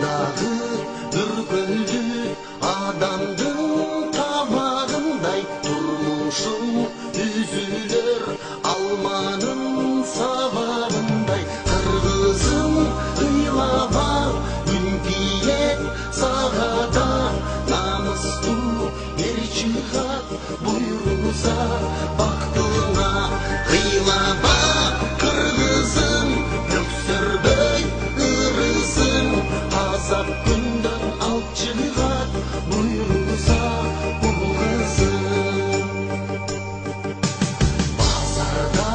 Дағы үркөлдү адамдын табагындай турмушум үзүлөр алманын сабагындай кыргызым ыйлаба күн тиет сагада намыстуу эр чыгат буйруса бактыңа ыйлаба кыргызым өксөрбөй ырысың азап күндөн алып чыгат буйруса уул кызым базарда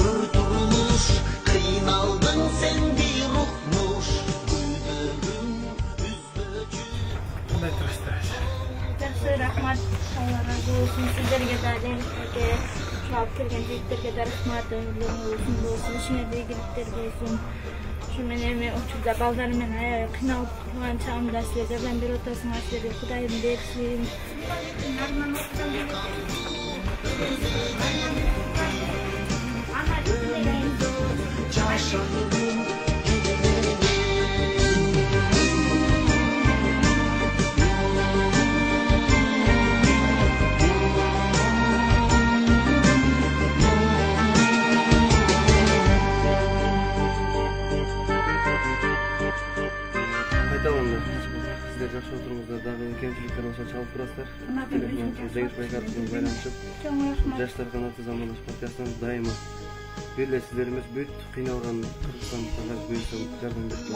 өр турмуш кыйналдың сен бирукмуш гүлдөрүң үзбөчү. Кандай турасыздар? Жақсы, рахмат. Алла разы болсын. Сіздерге де әлемдегі шалып келген жігіттерге де рахмат. Өмірлеріңіз болсын, ішіңізде игіліктер болсын. Шумен эми учурда балдармен аябай кыйналып турган чагымда силер жардам берип атасыңар, силерге Кудайым берсин. Sizler жақсы отырыңыздар, дағы кемшіліктер болса чалып тұрасыздар. Жеңіс байқатымен байланышып, жаштар қанаты замандаш партиясынан дайыма бірлесіздеріміз бүт қиналған Қырғызстан қағаз бөлісі жардам беріп